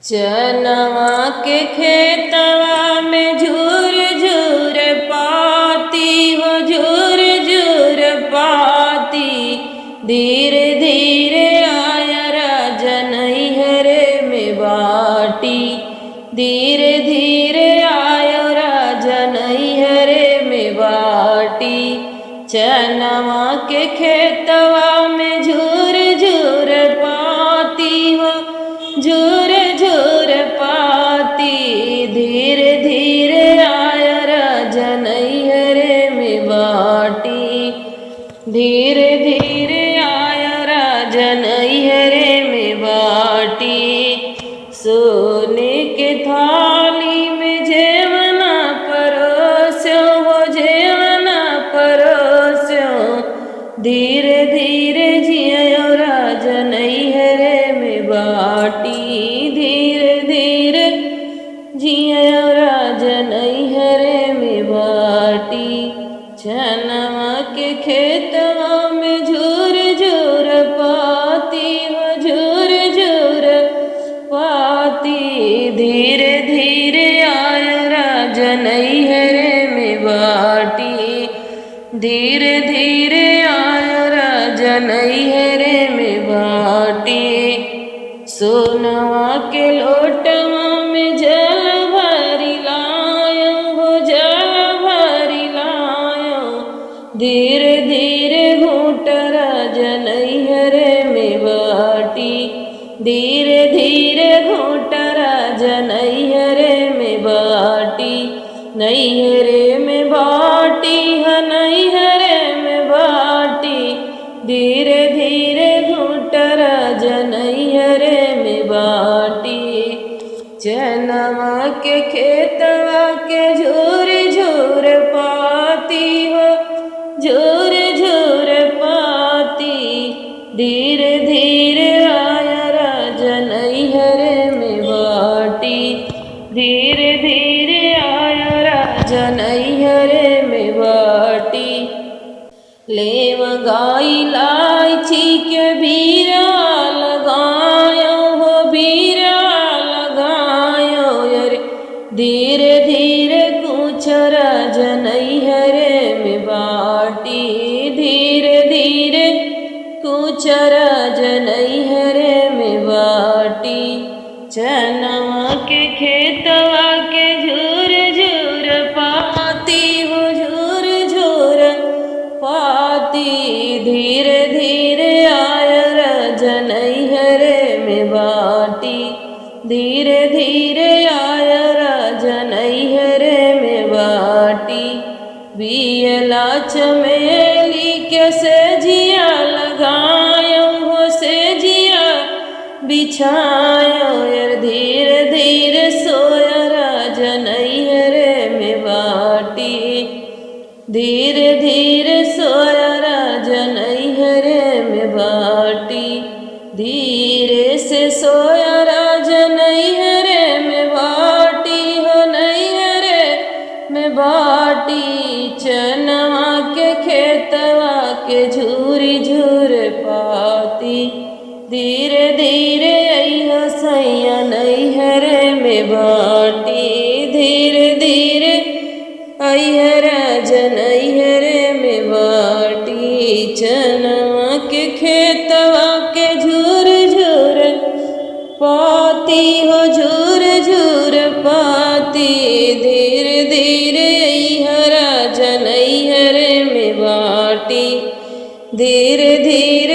चनवा के खेतवा में झूर झूर पाती हो, झूर झूर पाती। धीरे धीरे आया राजा नैहरे में बाटी, धीरे धीरे आया राजा नैहरे में बाटी। चनवा के खेतवा में झूर झूर पाती हो, झूर झूर पाती। धीरे धीरे आया राजा नैहरे में बाटी, धीरे धीरे आया राजा नैहरे में बाटी। सोने के थाली में जेवना परोस्यो हो, जेवना परोस्यो। धीरे धीरे जियो राजा नैहरे में बाटी, धीरे धीरे जियो राजा नैहरे में बाटी। चनवा के खेतवा में झूर झूर पाती हो, झूर झूर पाती। धीरे धीरे आया राजा नैहरे में बाटी, धीरे धीरे आया राजा नैहरे में बाटी। सोनवा के लोटवा में जल भरी लायो हो, जल भरी लायो। धीरे धीरे घूंट राजा नैहरे में बाटी, धीरे धीरे घूंट राजा नैहरे में बाटी। नैहरे में बाटी है, नैहरे में बाटी। धीरे धीरे घूंट राजा नैहरे में बाटी। चनवा के खेतवा के झूर झूर पाती हो, झूर झूर पाती। धीरे धीरे आया राजा नैहरे में बाटी, धीरे धीरे आया राजा नैहरे में बाटी। लेवगा इलायची के बीरा लगायो हो, बीरा लगायो यार। धीरे धीरे कूछ राजा नैहरे में बाटी, धीरे धीरे कूछ राजा नैहरे में बाटी। चनवा के खेतवा के झूर झूर पाती हो, झूर झूर पाती। धीरे धीरे आया राजा नैहरे में बाटी, धीरे धीरे आया राजा नैहरे में बाटी। बियला चमेली के सेजिया लगायो हो, सेजिया बिछायो यार। धीरे धीरे सोया राजा नैहरे में बाटी, धीरे धीरे सोया राजा नैहरे में बाटी। धीरे से सोया राजा नैहरे में बाटी हो, नैहरे में बाटी। चनवा के खेतवा के झूरी झूर पाती। धीरे धीरे अइहा सैया नैहरे में बाटी, धीरे धीरे अइहा राजा नैहरे में बाटी। चनवा के खेतवा के झूर झूर पाती हो, झूर झूर पाती। धीरे धीरे अइहा राजा नैहरे में बाटी, धीरे धीरे